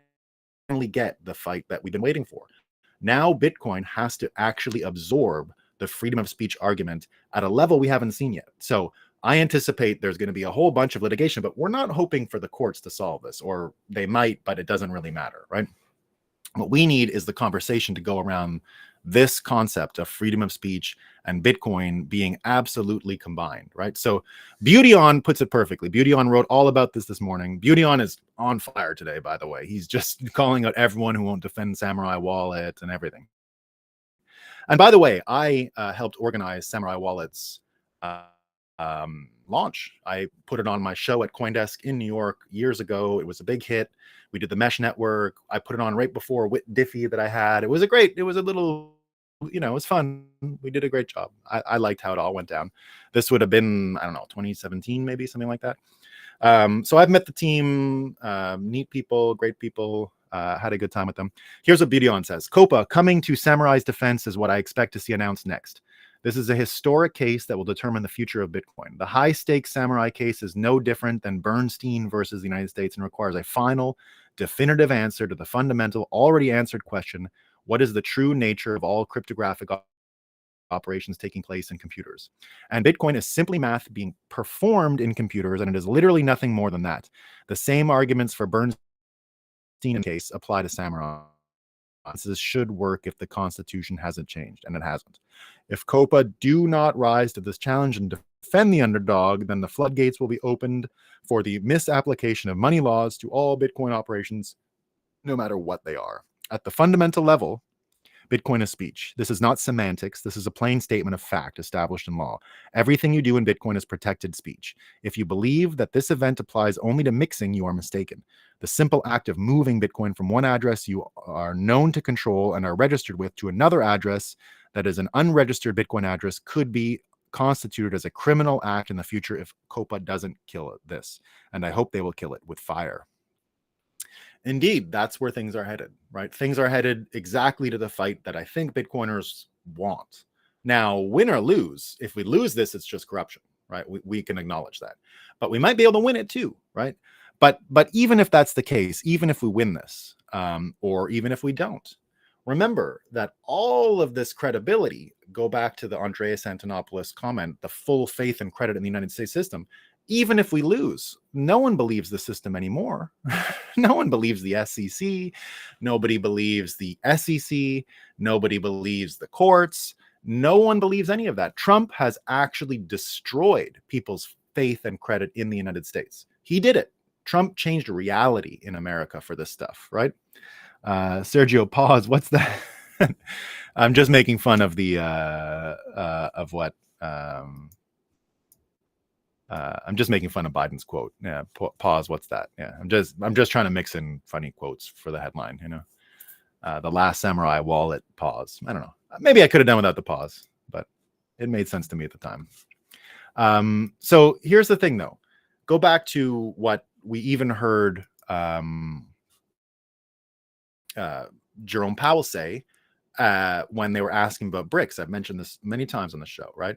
S1: get the fight that we've been waiting for. Now Bitcoin has to actually absorb the freedom of speech argument at a level we haven't seen yet. So I anticipate there's going to be a whole bunch of litigation, but we're not hoping for the courts to solve this, or they might, but it doesn't really matter, right? What we need is the conversation to go around this concept of freedom of speech and Bitcoin being absolutely combined, right? So Beauty On puts it perfectly. Beauty On wrote all about this morning. Beauty On is on fire today, by the way. He's just calling out everyone who won't defend Samurai Wallet and everything. And by the way, I helped organize Samurai Wallet's launch. I put it on my show at CoinDesk in New York years ago. It was a big hit. We did the Mesh Network. I put it on right before Wit Diffie that I had. It was it was a little, it was fun. We did a great job. I liked how it all went down. This would have been, I don't know, 2017, maybe something like that. So I've met the team, neat people, great people, had a good time with them. Here's what Beauty On says. Copa coming to Samurai's defense is what I expect to see announced next. This is a historic case that will determine the future of Bitcoin. The high-stakes Samurai case is no different than Bernstein versus the United States and requires a final, definitive answer to the fundamental, already answered question, what is the true nature of all cryptographic operations taking place in computers? And Bitcoin is simply math being performed in computers, and it is literally nothing more than that. The same arguments for Bernstein case apply to Samurai. This should work if the Constitution hasn't changed, and it hasn't. If COPA do not rise to this challenge and defend the underdog, then the floodgates will be opened for the misapplication of money laws to all Bitcoin operations, no matter what they are. At the fundamental level, Bitcoin is speech. This is not semantics. This is a plain statement of fact established in law. Everything you do in Bitcoin is protected speech. If you believe that this event applies only to mixing, you are mistaken. The simple act of moving Bitcoin from one address you are known to control and are registered with to another address that is an unregistered Bitcoin address could be constituted as a criminal act in the future if COPA doesn't kill this. And I hope they will kill it with fire. Indeed, that's where things are headed, right? Things are headed exactly to the fight that I think Bitcoiners want. Now, win or lose, if we lose this, it's just corruption, right? We can acknowledge that. But we might be able to win it too, right? But even if that's the case, even if we win this, or even if we don't, remember that all of this credibility, go back to the Andreas Antonopoulos comment, the full faith and credit in the United States system. Even if we lose, no one believes the system anymore. No one believes the SEC. Nobody believes the SEC. Nobody believes the courts. No one believes any of that. Trump has actually destroyed people's faith and credit in the United States. He did it. Trump changed reality in America for this stuff, right? Sergio, pause. What's that? I'm just making fun of the of what I'm just making fun of Biden's quote. Yeah, pause. What's that? Yeah, I'm just trying to mix in funny quotes for the headline. You know, the Last Samurai wallet pause. I don't know. Maybe I could have done without the pause, but it made sense to me at the time. So here's the thing, though. Go back to what we even heard Jerome Powell say when they were asking about BRICS. I've mentioned this many times on the show, right?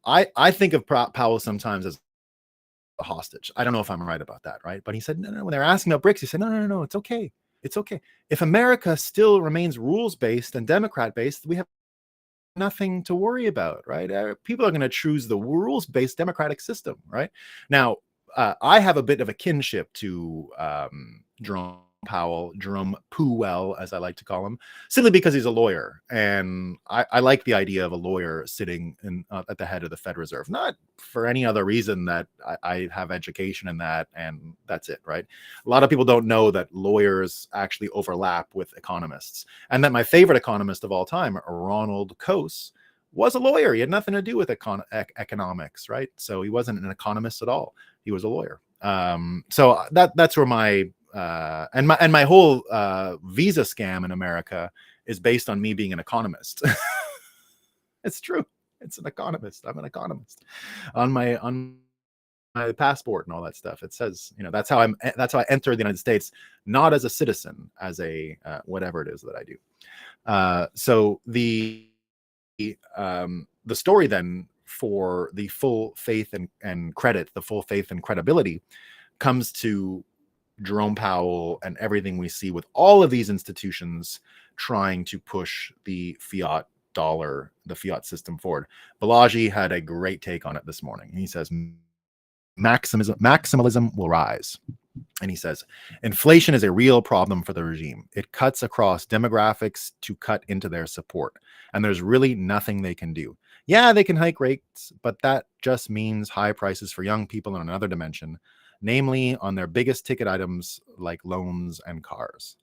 S1: I think of Powell sometimes as a hostage. I don't know if I'm right about that, right? But he said, no, when they're asking about BRICS, he said, no, it's okay. It's okay. If America still remains rules-based and Democrat-based, we have nothing to worry about, right? People are going to choose the rules-based democratic system, right? Now, I have a bit of a kinship to Jerome Powell, as I like to call him, simply because he's a lawyer, and I like the idea of a lawyer sitting at the head of the Fed Reserve, not for any other reason that I have education in that, and that's it, right? A lot of people don't know that lawyers actually overlap with economists, and that my favorite economist of all time, Ronald Coase, was a lawyer. He had nothing to do with economics, right? So he wasn't an economist at all. He was a lawyer. So that's where my my whole visa scam in America is based on me being an economist. It's true. It's an economist. I'm an economist on my passport and all that stuff. It says, you know, that's how I entered the United States, not as a citizen, as a whatever it is that I do. So the story then for the full faith and credit, the full faith and credibility, comes to Jerome Powell and everything we see with all of these institutions trying to push the fiat dollar, the fiat system forward. Balaji had a great take on it this morning. He says, maximalism will rise. And he says, inflation is a real problem for the regime. It cuts across demographics to cut into their support. And there's really nothing they can do. Yeah, they can hike rates, but that just means high prices for young people in another dimension, namely on their biggest ticket items like loans and cars.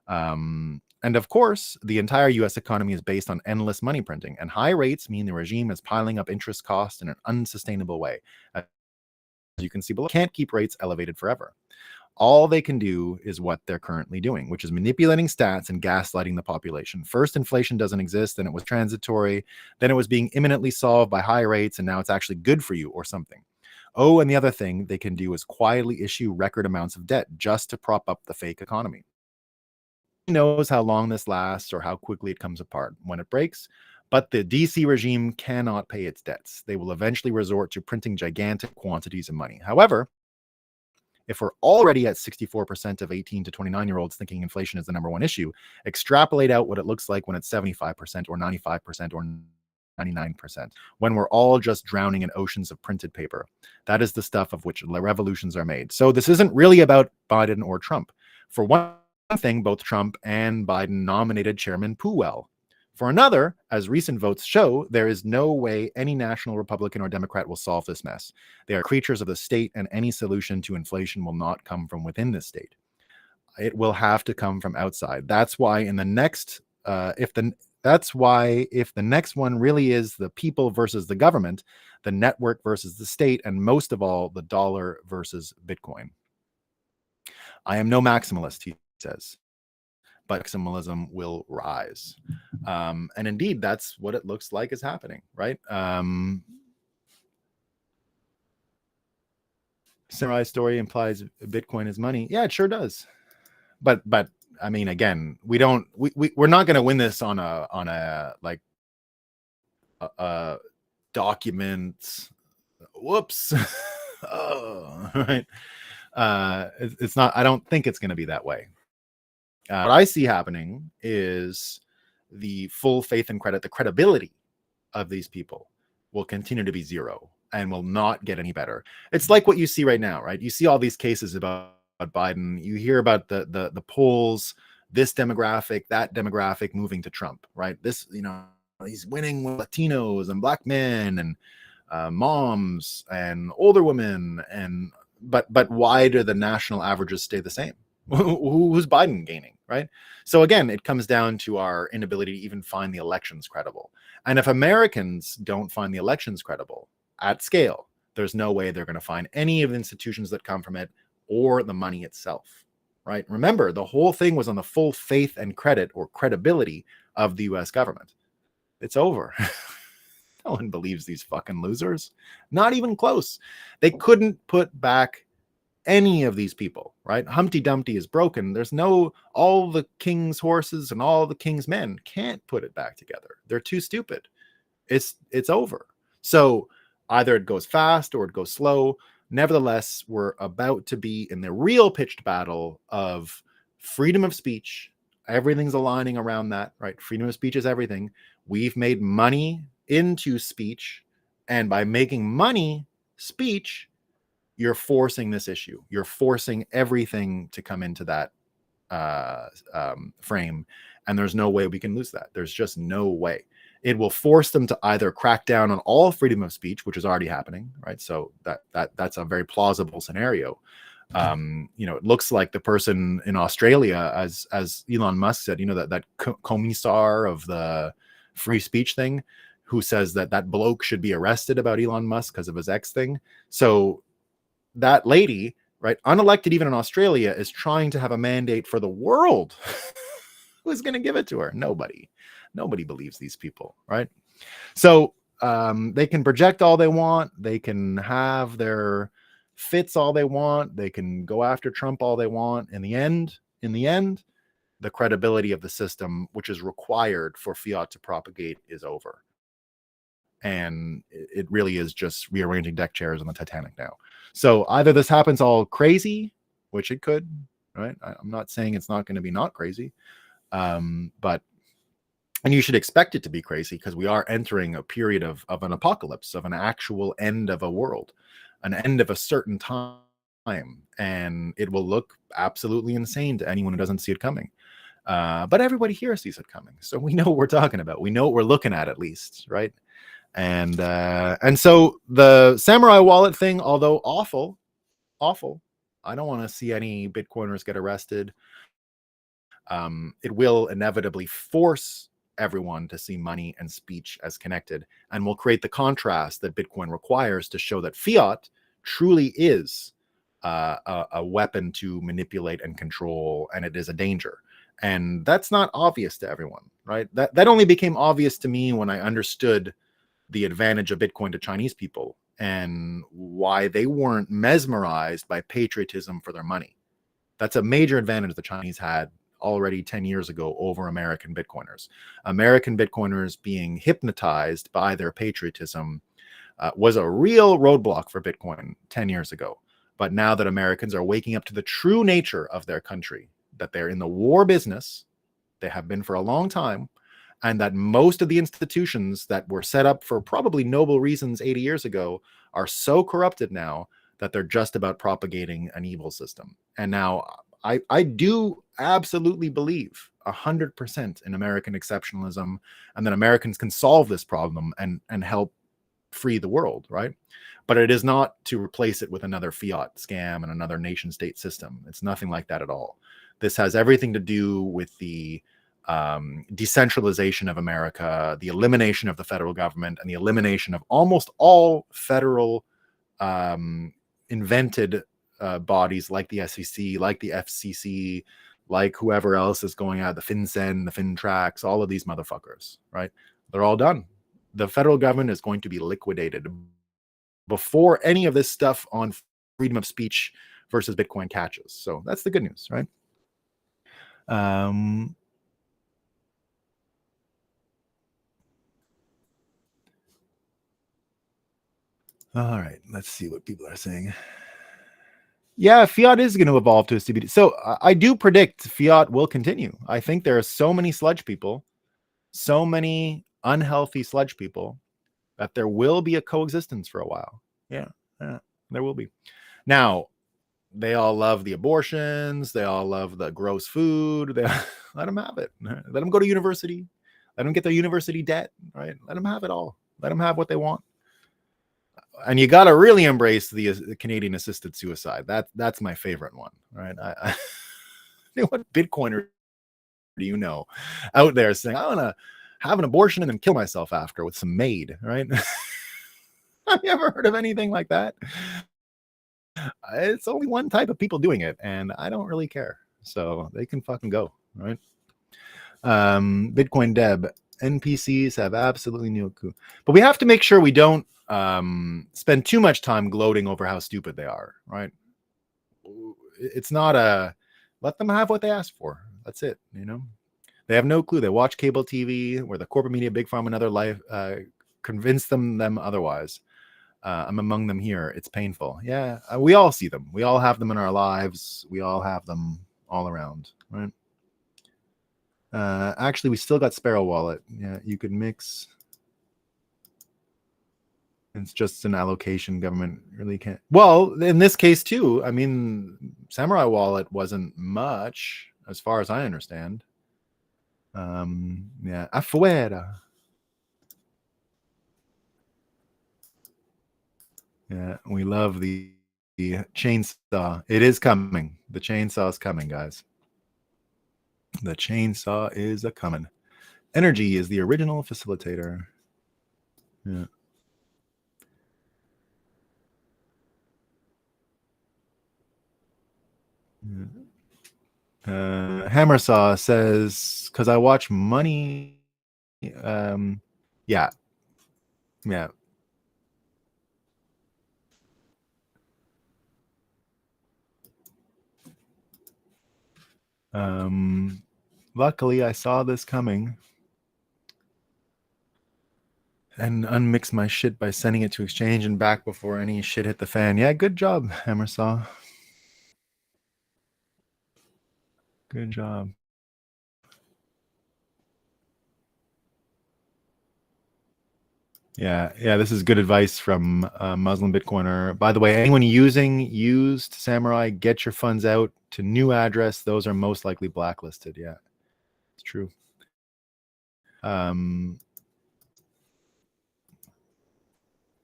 S1: And of course, the entire US economy is based on endless money printing, and high rates mean the regime is piling up interest costs in an unsustainable way. As you can see below, can't keep rates elevated forever. All they can do is what they're currently doing, which is manipulating stats and gaslighting the population. First, inflation doesn't exist, then it was transitory, then it was being imminently solved by high rates, and now it's actually good for you or something. Oh, and the other thing they can do is quietly issue record amounts of debt just to prop up the fake economy. Who knows how long this lasts or how quickly it comes apart when it breaks, but the DC regime cannot pay its debts. They will eventually resort to printing gigantic quantities of money. However, if we're already at 64% of 18 to 29-year-olds thinking inflation is the number one issue, extrapolate out what it looks like when it's 75% or 95% or 99%, when we're all just drowning in oceans of printed paper. That is the stuff of which revolutions are made. So this isn't really about Biden or Trump. For one thing, both Trump and Biden nominated Chairman Powell. For another, as recent votes show, there is no way any national Republican or Democrat will solve this mess. They are creatures of the state, and any solution to inflation will not come from within the state. It will have to come from outside. That's why in the next, if the next one really is the people versus the government, the network versus the state, and most of all, the dollar versus Bitcoin. I am no maximalist, he says, but maximalism will rise. And indeed, that's what it looks like is happening, right? Samurai story implies Bitcoin is money. Yeah, it sure does. But I mean, again, we're not going to win this on a like document. Whoops. Oh, right. It's not. I don't think it's going to be that way. What I see happening is the full faith and credit, the credibility of these people will continue to be zero and will not get any better. It's like what you see right now, right? You see all these cases about Biden. You hear about the polls, this demographic, that demographic moving to Trump, right? This, he's winning with Latinos and black men and moms and older women, and but why do the national averages stay the same? Who's Biden gaining, right? So again, it comes down to our inability to even find the elections credible. And if Americans don't find the elections credible at scale, there's no way they're going to find any of the institutions that come from it or the money itself, right? Remember, the whole thing was on the full faith and credit or credibility of the US government. It's over. No one believes these fucking losers. Not even close. They couldn't put back any of these people, right? Humpty Dumpty is broken. There's no, all the king's horses and all the king's men can't put it back together. They're too stupid. It's over. So either it goes fast or it goes slow. Nevertheless, we're about to be in the real pitched battle of freedom of speech. Everything's aligning around that, right? Freedom of speech is everything. We've made money into speech. And by making money speech, you're forcing this issue. You're forcing everything to come into that frame. And there's no way we can lose that. There's just no way. It will force them to either crack down on all freedom of speech, which is already happening, right? So that's a very plausible scenario. It looks like the person in Australia, as Elon Musk said, that commissar of the free speech thing, who says that bloke should be arrested about Elon Musk because of his X thing. So that lady, right, unelected even in Australia, is trying to have a mandate for the world. Who's going to give it to her? Nobody believes these people, right? So they can project all they want. They can have their fits all they want. They can go after Trump all they want. In the end, the credibility of the system, which is required for Fiat to propagate, is over. And it really is just rearranging deck chairs on the Titanic now. So either this happens all crazy, which it could, right? I'm not saying it's not going to be not crazy, but and you should expect it to be crazy because we are entering a period of an apocalypse, of an actual end of a world, an end of a certain time, and it will look absolutely insane to anyone who doesn't see it coming. But everybody here sees it coming, so we know what we're talking about. We know what we're looking at least, right? And so the samurai wallet thing, although awful, I don't want to see any Bitcoiners get arrested. It will inevitably force everyone to see money and speech as connected, and will create the contrast that Bitcoin requires to show that fiat truly is a weapon to manipulate and control, and it is a danger. And that's not obvious to everyone, right? That only became obvious to me when I understood the advantage of Bitcoin to Chinese people and why they weren't mesmerized by patriotism for their money. That's a major advantage the Chinese had already 10 years ago over American Bitcoiners. American Bitcoiners being hypnotized by their patriotism was a real roadblock for Bitcoin 10 years ago. But now that Americans are waking up to the true nature of their country, that they're in the war business, they have been for a long time, and that most of the institutions that were set up for probably noble reasons 80 years ago are so corrupted now that they're just about propagating an evil system. And now I do absolutely believe 100% in American exceptionalism, and that Americans can solve this problem and help free the world, right? But it is not to replace it with another fiat scam and another nation state system. It's nothing like that at all. This has everything to do with the decentralization of America, the elimination of the federal government, and the elimination of almost all federal invented bodies like the SEC, like the FCC, like whoever else is going out, the FinCEN, the FinTrax, all of these motherfuckers, right? They're all done. The federal government is going to be liquidated before any of this stuff on freedom of speech versus Bitcoin catches. So that's the good news, right? All right, let's see what people are saying. Yeah, Fiat is going to evolve to a CBD. So I do predict Fiat will continue. I think there are so many sludge people, so many unhealthy sludge people, that there will be a coexistence for a while. Yeah, there will be. Now, they all love the abortions. They all love the gross food. They let them have it. Let them go to university. Let them get their university debt. Right? Let them have it all. Let them have what they want. And you got to really embrace the Canadian assisted suicide. That's my favorite one. Right? What Bitcoiner do you know out there saying, I want to have an abortion and then kill myself after with some maid? Right? Have you ever heard of anything like that? It's only one type of people doing it, and I don't really care. So they can fucking go, right? Bitcoin Deb, NPCs have absolutely no clue. But we have to make sure we don't spend too much time gloating over how stupid they are, right? It's not let them have what they asked for. That's it, you know? They have no clue. They watch cable TV where the corporate media, big pharma, and other life convince them otherwise. I'm among them here. It's painful. Yeah, we all see them. We all have them in our lives. We all have them all around, right? Actually, we still got Sparrow Wallet. Yeah, you could mix. It's just an allocation. Government really can't. Well, in this case too. I mean, Samurai Wallet wasn't much, as far as I understand. Yeah, afuera. Yeah, we love the chainsaw. It is coming. The chainsaw is coming, guys. The chainsaw is a coming. Energy is the original facilitator. Yeah. Hammersaw says, because I watch Money. Yeah. Luckily, I saw this coming and unmixed my shit by sending it to exchange and back before any shit hit the fan. Yeah, good job, Hammersaw. Good job. Yeah, this is good advice from Muslim Bitcoiner. By the way, anyone using used Samurai, get your funds out to new address. Those are most likely blacklisted. Yeah, it's true.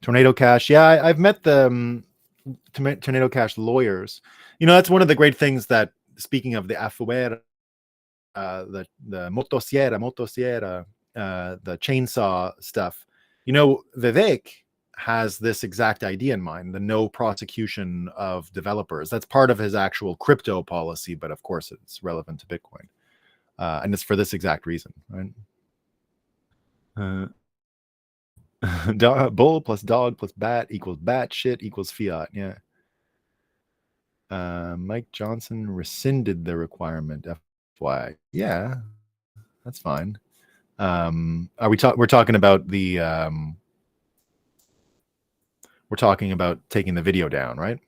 S1: Tornado Cash. Yeah, I've met the Tornado Cash lawyers. You know, that's one of the great things that, speaking of the afuera, the motosierra, the chainsaw stuff. You know, Vivek has this exact idea in mind, the no prosecution of developers. That's part of his actual crypto policy, but of course it's relevant to Bitcoin. And it's for this exact reason, right? Bull plus dog plus bat equals bat shit equals fiat. Yeah. Mike Johnson rescinded the requirement. FY. Yeah, that's fine. Are we we're talking about the we're talking about taking the video down, right?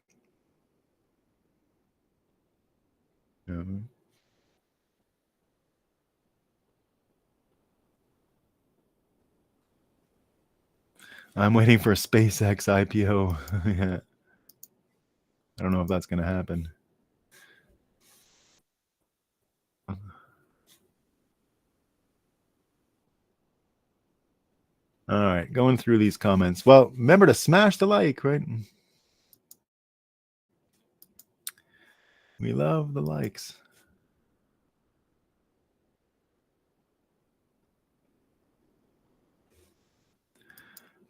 S1: I'm waiting for a SpaceX IPO. Yeah. I don't know if that's going to happen. All right, going through these comments. Well, remember to smash the like, right? We love the likes.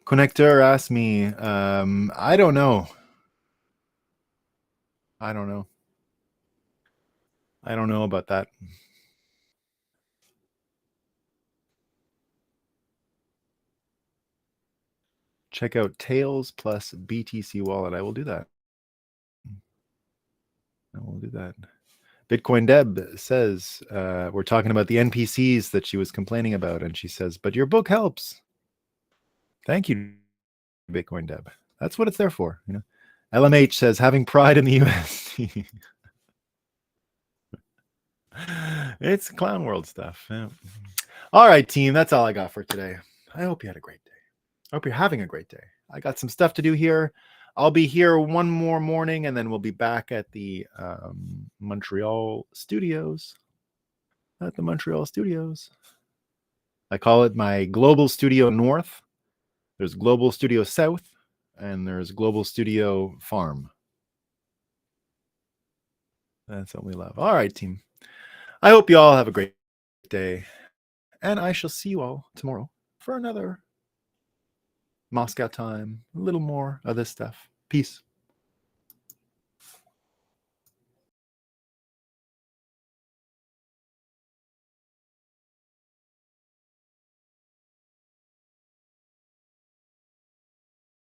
S1: Connector asked me, I don't know. I don't know about that. Check out Tails plus BTC wallet. I will do that. Bitcoin Deb says, we're talking about the NPCs that she was complaining about. And she says, but your book helps. Thank you, Bitcoin Deb. That's what it's there for. You know, LMH says, having pride in the US. It's clown world stuff. Yeah. All right, team. That's all I got for today. I hope you had a great day. I hope you're having a great day. I got some stuff to do here. I'll be here one more morning, and then we'll be back at the Montreal studios. At the Montreal studios. I call it my Global Studio North. There's Global Studio South, and there's Global Studio Farm. That's what we love. All right, team. I hope you all have a great day, and I shall see you all tomorrow for another Moscow time, a little more of this stuff. Peace.